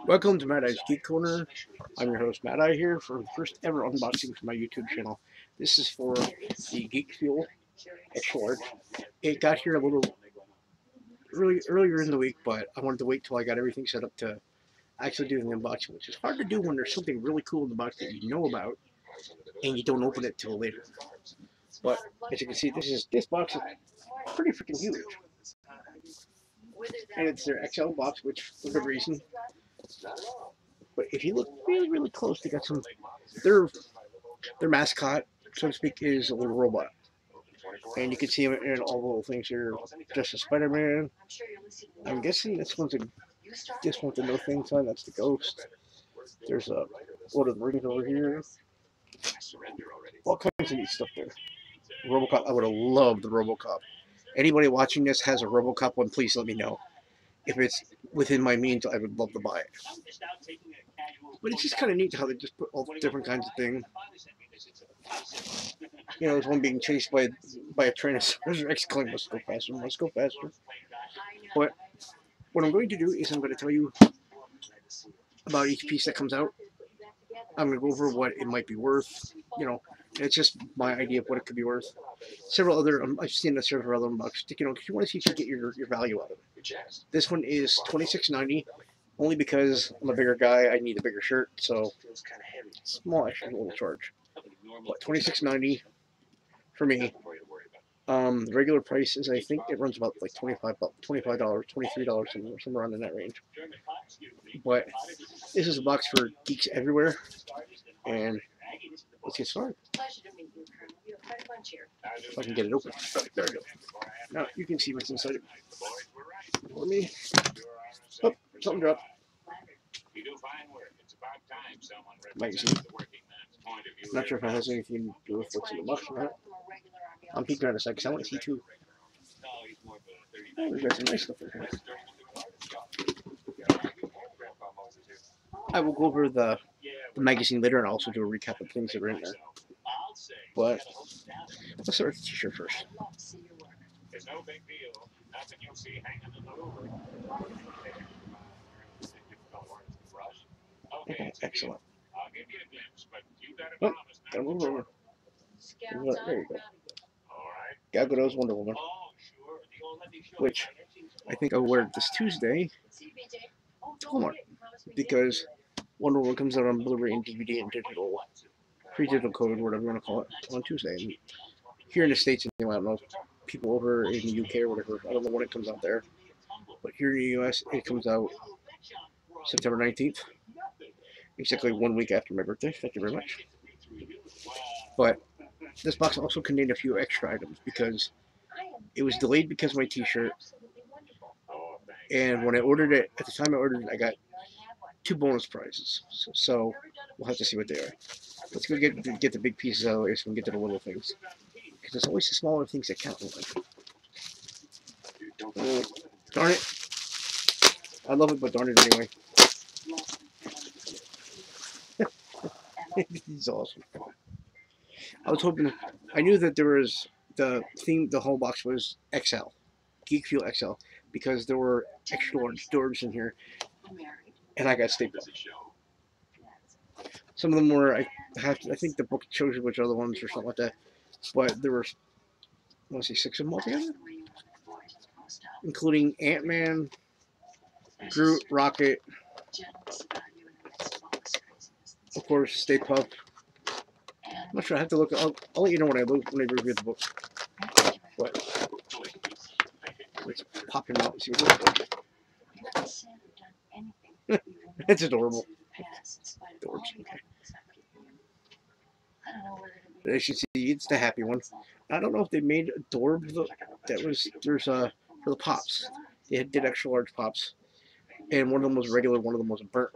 Welcome to Mad Eye's Geek Corner. I'm your host, Mad Eye, here for the first ever unboxing for my YouTube channel. This is for the Geek Fuel extra large. It got here a little really earlier in the week, but I wanted to wait till I got everything set up to actually do the unboxing, which is hard to do when there's something really cool in the box that you know about and you don't open it till later. But as you can see, this box is pretty freaking huge, and it's their XL box, which for good reason. But if you look really close, they got some. Their mascot, so to speak, is a little robot, and you can see him in all the little things here. Just a Spider-Man. I'm guessing this one's a no thing sign. That's the Ghost. There's a Lord of the Rings over here. All kinds of neat stuff there. RoboCop. I would have loved the RoboCop. Anybody watching this has a RoboCop one, please let me know. If it's within my means, I would love to buy it. But it's just kind of neat how they just put all the different kinds of things. You know, there's one being chased by a Tyrannosaurus Rex going, "Let's go faster, let's go faster." But what I'm going to do is I'm going to tell you about each piece that comes out. I'm going to go over what it might be worth. You know, it's just my idea of what it could be worth. Several other, I've seen several other unboxings. You know, because you want to see if you get your value out of it. This one is $26.90. Only because I'm a bigger guy, I need a bigger shirt, so small extra little charge. But $26.90 for me. The regular price is, I think it runs about like $25, $23, somewhere around in that range. But this is a box for geeks everywhere, and let's get started. If I can get it open. There we go. Now you can see what's inside it. For me. Oh, something dropped. Magazine. Not sure if it has anything to do with what's in the box or not. I'm peeking around a second because I want to see too. Oh, we've got some nice stuff in here. I will go over the magazine later and also do a recap of things that are in there. But let's start with the t-shirt first. Okay, excellent. Oh, got a move over. There you go. Gal Gadot's Wonder Woman, which I think I'll wear this Tuesday to Walmart because Wonder Woman comes out on Blu-ray and DVD and digital, pre-digital code, whatever you want to call it, on Tuesday. And here in the States, anyway, I don't know, people over in the UK or whatever, I don't know when it comes out there, but here in the US, it comes out September 19th, exactly 1 week after my birthday. Thank you very much. But this box also contained a few extra items because it was delayed because of my t-shirt, and when I ordered it, at the time I ordered it, I got 2 bonus prizes. So we'll have to see what they are. Let's go get the big pieces out of the way so we can get to the little things. Because it's always the smaller things that count in life. Darn it. I love it, but darn it anyway. He's awesome. I was hoping, I knew that there was the theme, the whole box was XL, Geek Fuel XL, because there were extra large doors in here, and I got stapled. Some of them were, I think the book shows you which other ones or something like that, but there were, I want to say 6 of them altogether, including Ant-Man, Groot, Rocket, of course, Stay Puft. I'm not sure. I have to look. I'll let you know when I review the book. But let's pop him out and see what it looks like. It's adorable. Okay. As you see, it's the happy one. I don't know if they made a Dorb that was for the pops. They did extra large pops, and one of them was regular. One of them was a burnt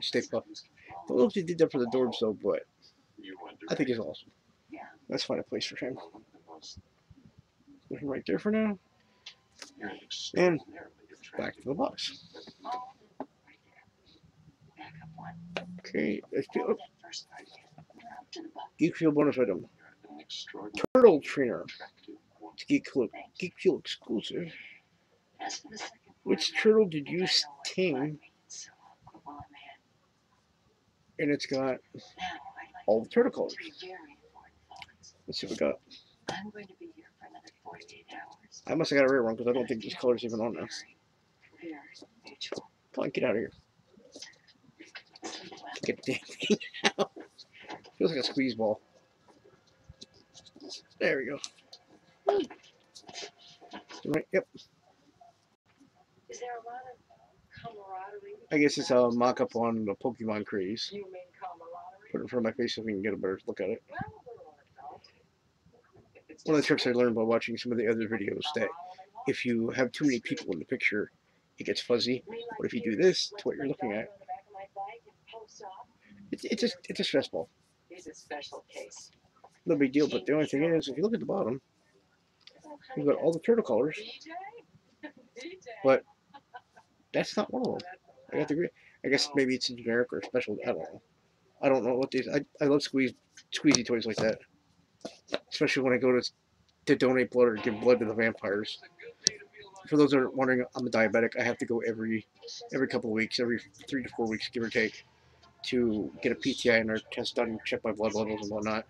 Stay Puft. I don't know if they did that for the Dorbs though, but I think it's awesome. Let's find a place for him. Put him right there for now. And back to the box. Okay, let's do it. Geek Fuel bonus item. Turtle Trainer. It's Geek Fuel exclusive. Which turtle did you sting? And it's got all the turtle colors. Let's see what we got. I must have got a rare one because I don't think this color's even on there. Come on, get out of here. Get the damn thing out. Feels like a squeeze ball. There we go. Right, yep. I guess it's a mock-up on the Pokemon craze. Put it in front of my face so we can get a better look at it. One of the tricks I learned by watching some of the other videos that if you have too many people in the picture, it gets fuzzy. But if you do this to what you're looking at, it's a stress ball. No big deal. But the only thing is, if you look at the bottom, you've got all the turtle colors, but that's not one of them. I got to agree. I guess maybe it's a generic or special. I don't know. I don't know what these. I love squeezy toys like that, especially when I go to donate blood or give blood to the vampires. For those that are wondering, I'm a diabetic. I have to go every couple of weeks, every 3 to 4 weeks, give or take, to get a PTI and our test done, check my blood levels and whatnot.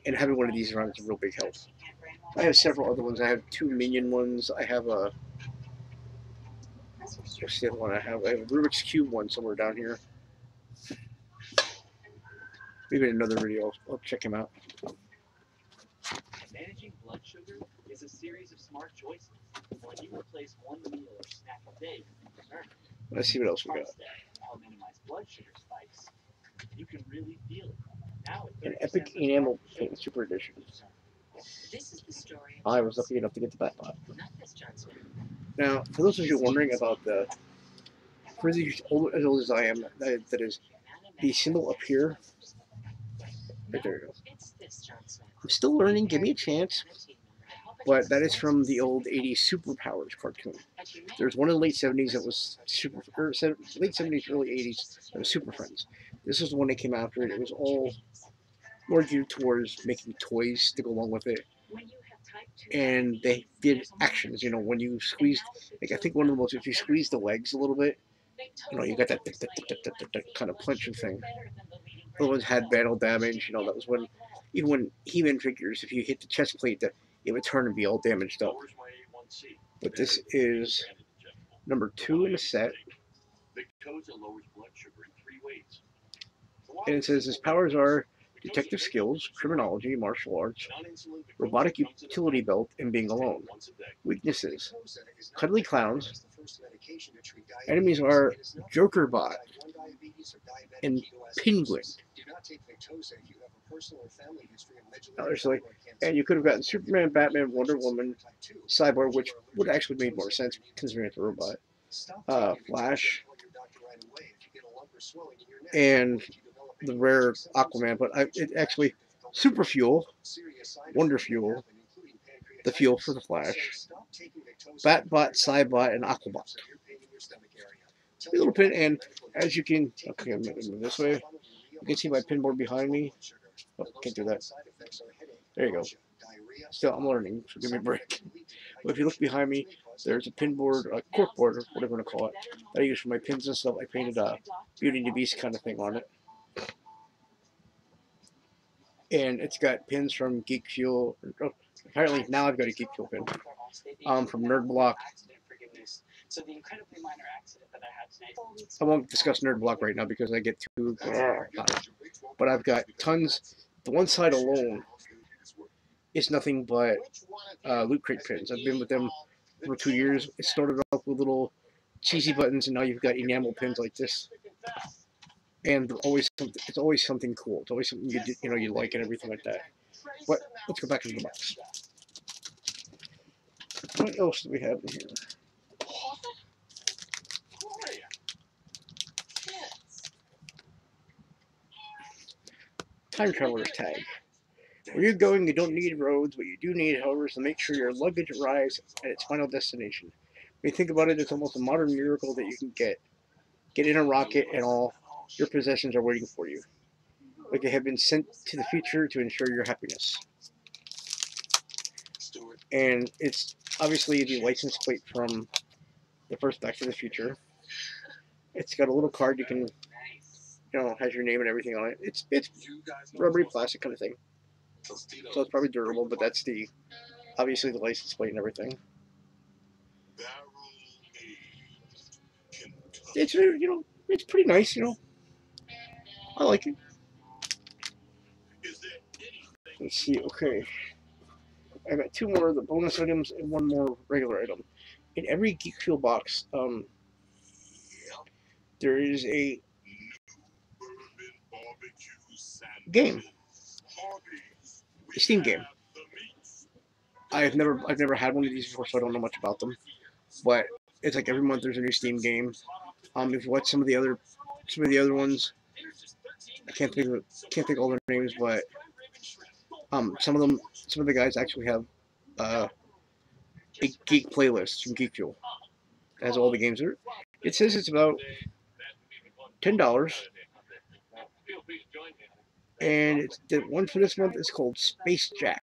And having one of these around is a real big help. I have several other ones. I have 2 Minion ones. I have a what's the other one I have? I have a Rubik's Cube one somewhere down here. Maybe in another video, I'll check him out. Managing blood sugar is a series of smart choices. When you replace one meal or snack a day with dessert, Let's see what else we got. help minimize blood sugar spikes. You can really feel it. Now An epic enamel paint super edition. This is the story. I was lucky enough to get the back pot. Now, for those of you wondering about for these as old as I am, that is the symbol up here. Right there you go. I'm still learning. Give me a chance. But that is from the old 80s Superpowers cartoon. There's one in the late 70s that was late 70s, early 80s that was Super Friends. This was the one that came after it. It was all more geared towards making toys to go along with it. And they did actions, when you squeezed, like I think one of the most, if you squeeze the legs a little bit, you got that kind of punching thing. The ones had battle damage, that was when, even when He-Man figures, if you hit the chest plate, it would turn and be all damaged up. But this is number 2 in the set. And it says his powers are detective skills, criminology, martial arts, robotic utility belt, and being alone. Weaknesses: cuddly clowns. Enemies are Jokerbot and Penguin. Obviously, and you could have gotten Superman, Batman, Wonder Woman, Cyborg, which would have actually made more sense considering it's a robot. Flash, and the rare Aquaman, but it actually Super Fuel, Wonder Fuel, the fuel for the Flash, Batbot, Cybot, and Aquabot. A little pin, and as you can, okay, I'm moving this way. You can see my pinboard behind me. Oh, can't do that. There you go. Still, I'm learning, so give me a break. But if you look behind me, there's a pinboard, a corkboard, or whatever you want to call it, that I use for my pins and stuff. I painted a Beauty and the Beast kind of thing on it. And it's got pins from Geek Fuel. Oh, apparently, now I've got a Geek Fuel pin. From Nerd Block. I won't discuss Nerd Block right now because I get too hot. But I've got tons. The one side alone is nothing but Loot Crate pins. I've been with them for 2 years. It started off with little cheesy buttons, and now you've got enamel pins like this. And it's always something cool. It's always something you like and everything like that. But let's go back into the box. What else do we have in here? Time Traveler's Tag. Where you're going, you don't need roads. What you do need, however, is to make sure your luggage arrives at its final destination. When you think about it, it's almost a modern miracle that you can get in a rocket and all your possessions are waiting for you. Like they have been sent to the future to ensure your happiness. And obviously the license plate from the first Back to the Future. It's got a little card you can, has your name and everything on it. It's rubbery plastic kind of thing, so it's probably durable. But that's the obviously the license plate and everything. It's it's pretty nice. I like it. Let's see. Okay, I got two more of the bonus items and one more regular item. In every Geek Fuel box, there is a game, a Steam game. I've never had one of these before, so I don't know much about them. But it's like every month there's a new Steam game. If you watch some of the other ones, I can't think of all their names, but some of the guys actually have uh, a geek playlist from Geek Fuel. It has all the games there. It says it's about $10, and the one for this month is called Space Jack.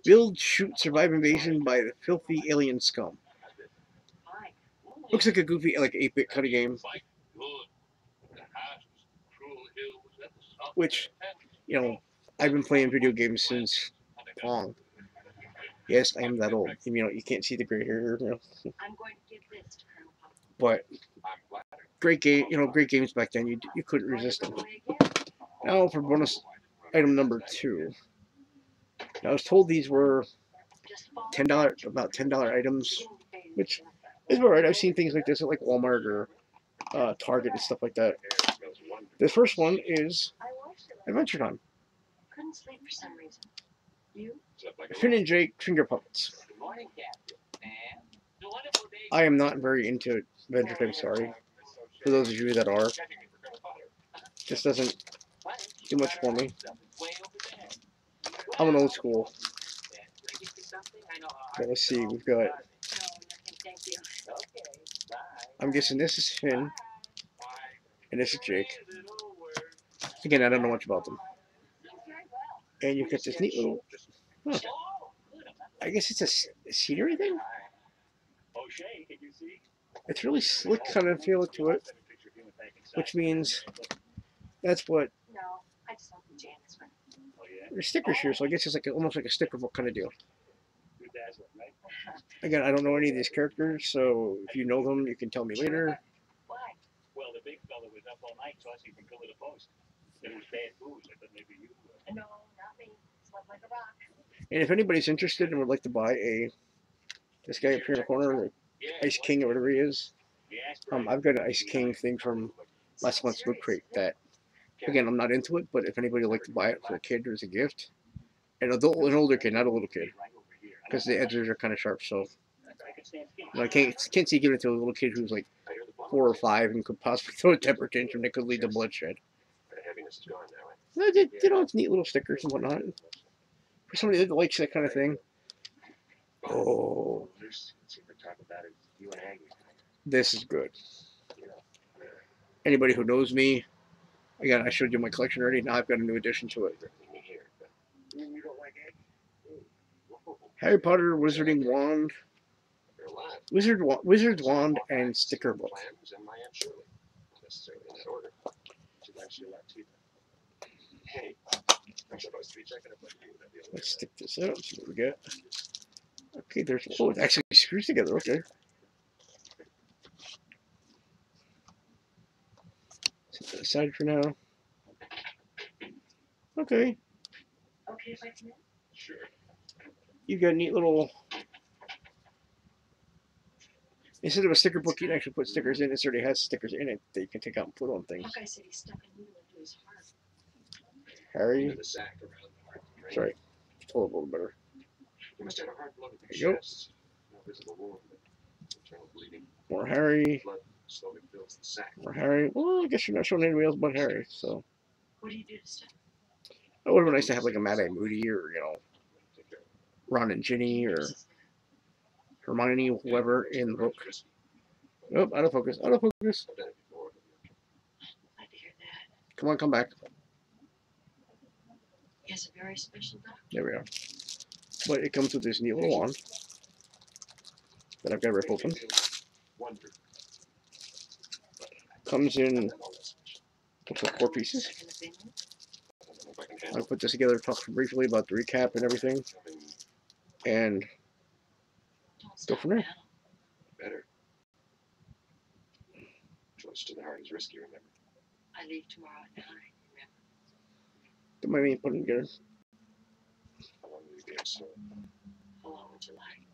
Build, shoot, survive invasion by the filthy alien scum. Looks like a goofy, like 8-bit kind of game. Which, I've been playing video games since long. Yes, I am that old. You can't see the gray hair. But great game. Great games back then. You couldn't resist them. Now for bonus item number 2. Now I was told these were about $10 items, which is alright. I've seen things like this at like Walmart or Target and stuff like that. The first one is Adventure Time. Finn and Jake finger puppets. I am not very into Adventure Time. Sorry for those of you that are. Just doesn't do much for me. I'm an old school. Okay, let's see. We've got. I'm guessing this is Finn, and this is Jake. Again, I don't know much about them. And you've got this neat little. Huh, I guess it's a scenery thing. It's really slick kind of feel to it, which means that's what. There's stickers here, so I guess it's like almost like a sticker book kind of deal. Again, I don't know any of these characters, so if you know them, you can tell me later. Well, the big fella was up all night tossing from pillar to post. It was bad booze. I thought maybe you. No, not me. Slept like a rock. And if anybody's interested and would like to buy this guy up here in the corner, the Ice King or whatever he is, I've got an Ice King thing from last month's Loot Crate that, again, I'm not into it, but if anybody would like to buy it for a kid or as a gift, an older kid, not a little kid, because the edges are kind of sharp, so I can't see giving it to a little kid who's like 4 or 5 and could possibly throw a temper tantrum that could lead to bloodshed. It's neat little stickers and whatnot. For somebody that likes that kind of thing. Oh, this is good. Anybody who knows me, again, I showed you my collection already. Now I've got a new addition to it. Harry Potter Wizarding Wand, Wizard's Wand, and sticker book. Let's stick this out. See what we get. Okay, it actually screws together. Okay. Set that aside for now. Okay. Okay, if I come in? Sure. You've got a neat little. Instead of a sticker book, you can actually put stickers in. It already has stickers in it that you can take out and put on things. Hawkeye said he stuck a needle into his heart. Harry. Sorry. Pull it a little better. There you go. More Harry. More Harry. Well, I guess you're not showing anybody else but Harry, so. What do you do to stuff? It would have been nice to have like a Mad Eye Moody or, Ron and Ginny or Hermione, whoever in the book. Nope, out of focus. Out of focus. Glad to hear that. Come on, come back. He has a very special doctor. There we are. But it comes with this neat little wand that I've got to rip open. Comes in, looks like 4 pieces. I'll put this together, talk briefly about the recap and everything, and go from there. Better. Close to the heart is risky, remember? I leave tomorrow at 9, remember? Don't mind me putting it together. How long will you be in store? How long would you like?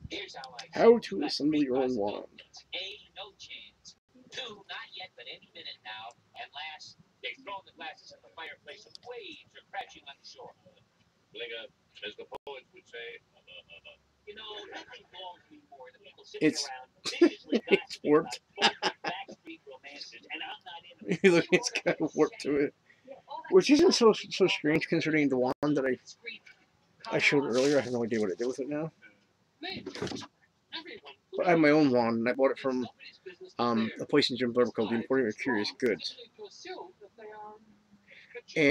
Here's how I How to assemble your own wand. A, no chance. 2, not yet, but any minute now. And last, they throw the glasses at the fireplace and waves are crashing on the shore. Blinga, as the poets would say, you know, nothing balls me more than people sitting It's around viciously it's gossiping warped. about backstreet romances, and I'm not in it. Look, it's got a warp to it, which isn't so strange considering the wand that I showed earlier. I have no idea what I did with it now. But I have my own wand, and I bought it from a place in Jim Thorpe called the Emporium of Curious Goods.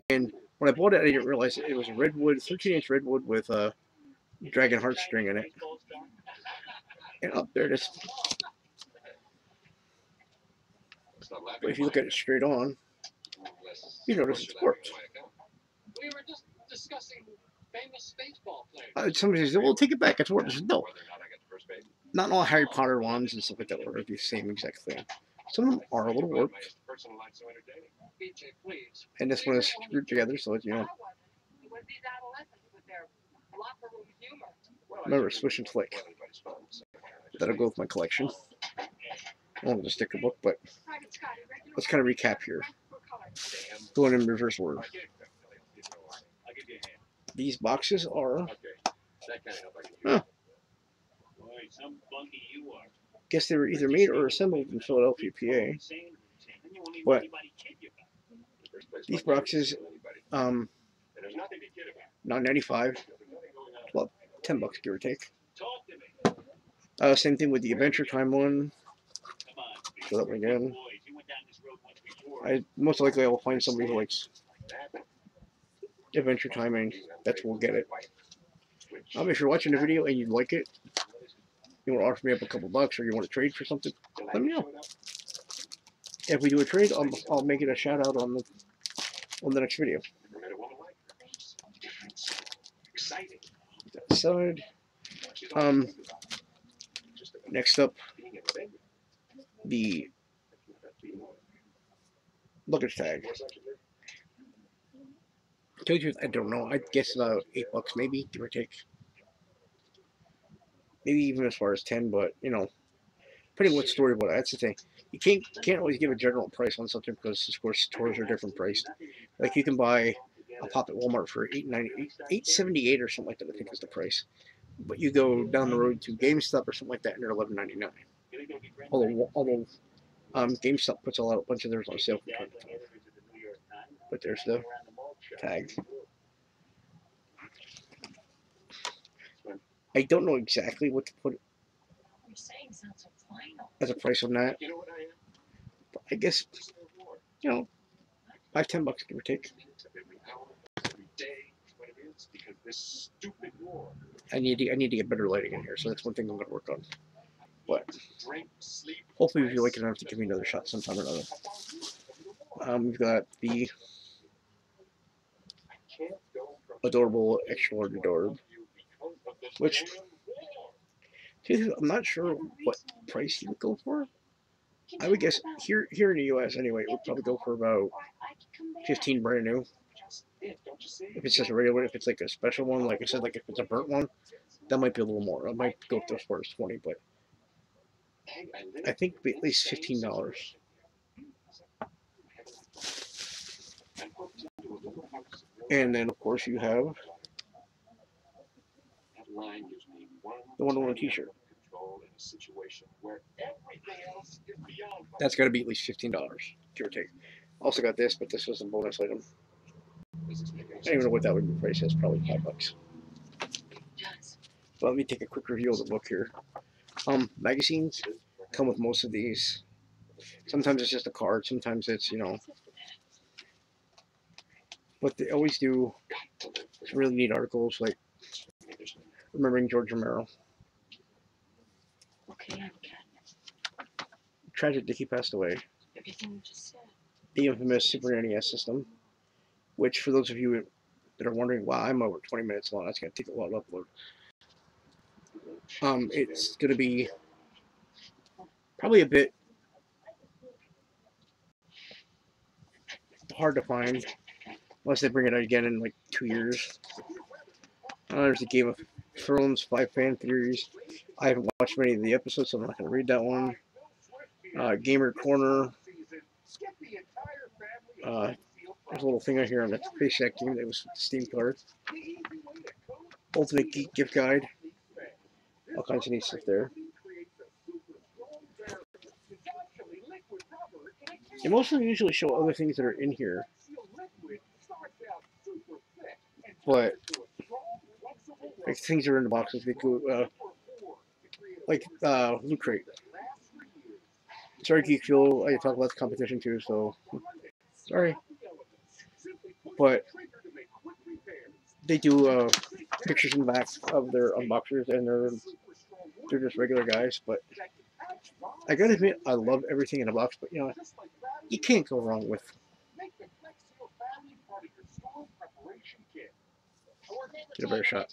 And when I bought it, I didn't realize it was a redwood, 13-inch redwood with a dragon heartstring in it. And up there it is. But if you look at it straight on, you notice it's warped. We were just discussing famous baseball players. Somebody says, well, take it back, it's warped. I said, no. Not all Harry Potter wands and stuff like that are the same exact thing. Some of them are a little warped. And this one is screwed together, so you know. Remember, Swish and Flick. That'll go with my collection. Along with the sticker book, but let's kind of recap here. Going in reverse order. These boxes are, guess they were either made or assembled in Philadelphia, PA. But these boxes, $9.95, well, $10 give or take. Same thing with the Adventure Time one. Show that one again. Most likely I will find somebody who likes Adventure Time, and that's where we'll get it. If you're watching the video and you like it, you want to offer me up a couple bucks, or you want to trade for something, let me know. If we do a trade, I'll make it a shout out on the next video. That side. Next up, the luggage tag. To tell you the truth, I don't know. I guess about $8 maybe, give or take. Maybe even as far as 10, but you know, depending on what store you bought. That's the thing. You can't always give a general price on something because of course stores are different priced. Like you can buy a pop at Walmart for $8.78 or something like that. I think is the price. But you go down the road to GameStop or something like that, and they're $11.99. Although GameStop puts a bunch of theirs on sale from time to time. But there's the tag. I don't know exactly what to put as a price on that. But I guess, you know, $5-10 give or take. I need to get better lighting in here, so that's one thing I'm going to work on. But hopefully, if you like it enough to give me another shot sometime or another. We've got the adorable extra large Adorb, which I'm not sure what price you would go for. I would guess here in the U.S. anyway, it would probably go for about $15 brand new. If it's just a regular one, if it's like a special one, like I said, like if it's a burnt one, that might be a little more. I might go up to as far as 20, but I think it'd be at least $15. And then of course you have the Wonder Woman T-shirt. That's got to be at least $15, give or take. Also got this, but this was a bonus item. I don't even know what that would be priced as. Probably $5. But let me take a quick review of the book here. Magazines come with most of these. Sometimes it's just a card. Sometimes it's, you know, but they always do some really neat articles, like remembering George Romero. Okay, I'm catnip. Tragic that he passed away. Everything you just said. The infamous Super NES system, which for those of you that are wondering, wow, I'm over 20 minutes long. That's gonna take a lot to upload. It's gonna be probably a bit hard to find unless they bring it out again in like 2 years. There's the Game of Thrones 5 fan theories. I haven't watched many of the episodes, so I'm not gonna read that one. Gamer Corner. There's a little thing out here on the FaceApp game that was Steam card. Ultimate Geek gift guide. All kinds of neat stuff there. They mostly usually show other things that are in here, but like things that are in the boxes. They go like Loot Crate. Sorry, Geek Fuel. I talk about the competition too, so sorry. But they do pictures in the back of their unboxers, and they're just regular guys. But I gotta admit, I love everything in a box. But you know, you can't go wrong with. Get a better shot.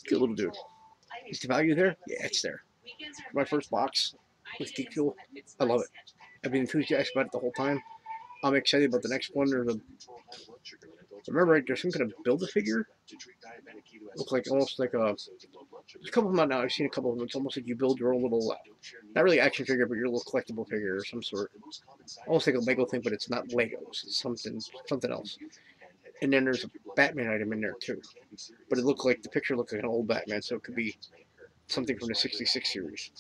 Good little dude. Is the value there? Yeah, it's there. For my first box with Geek Fuel, I love it. I've been enthusiastic about it the whole time. I'm excited about the next one. Remember, there's some kind of Build-A-Figure. Looks like almost like there's a couple of them out now. I've seen a couple of them. It's almost like you build your own little, not really action figure, but your little collectible figure of some sort. Almost like a Lego thing, but it's not Legos. It's something else. And then there's a Batman item in there too. But the picture looked like an old Batman, so it could be something from the '66 series.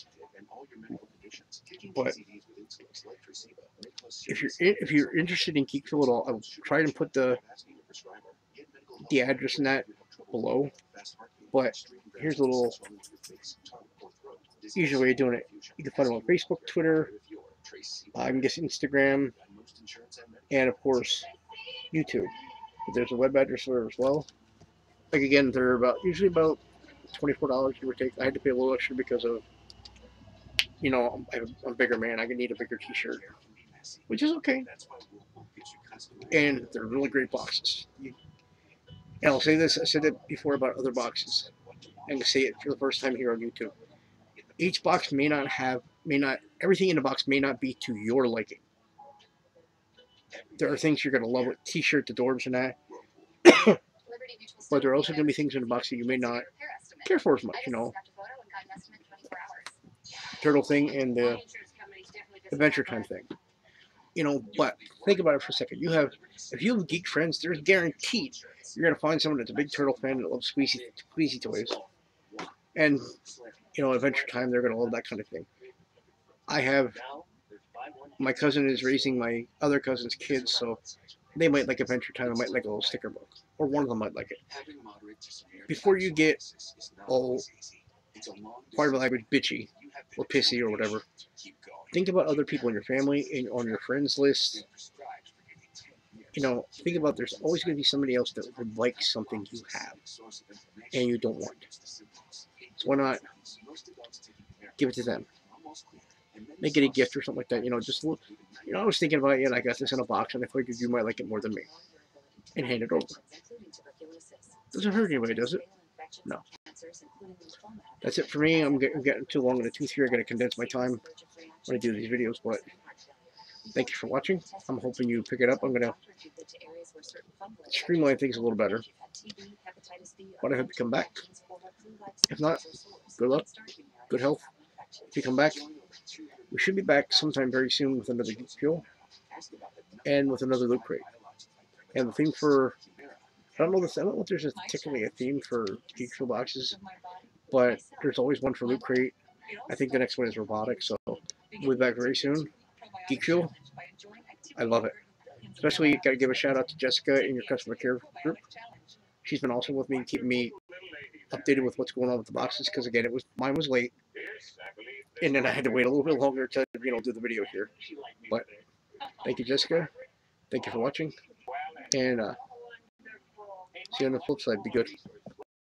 But if you're interested in Geek Fuel at all, I'll try and put the address in that below. But here's a little easier way of doing it. You can find them on Facebook, Twitter, I guess Instagram, and of course YouTube. But there's a web address there as well. Like again, they're usually about $24 give or take. I had to pay a little extra because of, you know, I'm a bigger man. I need a bigger T-shirt, which is okay. And they're really great boxes. And I'll say this: I said it before about other boxes, and to say it for the first time here on YouTube. Each box may not everything in the box may not be to your liking. There are things you're gonna love with T-shirt, the doors, and that. But there are also gonna be things in the box that you may not care for as much. You know, turtle thing and the Adventure Time thing. You know, but think about it for a second. If you have geek friends, there's guaranteed you're gonna find someone that's a big turtle fan that loves squeezy toys, and you know, Adventure Time, they're gonna love that kind of thing. My cousin is raising my other cousin's kids, so they might like Adventure Time. I might like a little sticker book, or one of them might like it. Before you get all, part of the language, bitchy or pissy or whatever, think about other people in your family and on your friends list. You know, think about there's always going to be somebody else that would like something you have and you don't want. So why not give it to them? Make it a gift or something like that. You know, just look. You know, I was thinking about it, and I got this in a box, and I figured you might like it more than me, and hand it over. Doesn't hurt anybody, does it? No. That's it for me. I'm getting too long in the tooth here. I got to condense my time when I do these videos, but thank you for watching. I'm hoping you pick it up. I'm going to streamline things a little better, but I hope you come back. If not, good luck, good health. If you come back, we should be back sometime very soon with another Geek Fuel and with another Loot Crate. And the theme for, I don't know if there's particularly a theme for Geek Fuel boxes, but there's always one for Loot Crate. I think the next one is robotics, so we'll be back very soon. Geek Fuel, I love it. Especially, got to give a shout out to Jessica in your customer care group. She's been awesome with me, keeping me updated with what's going on with the boxes, because again, mine was late, and then I had to wait a little bit longer to do the video here. But thank you, Jessica. Thank you for watching. And see you on the flip side. Be good.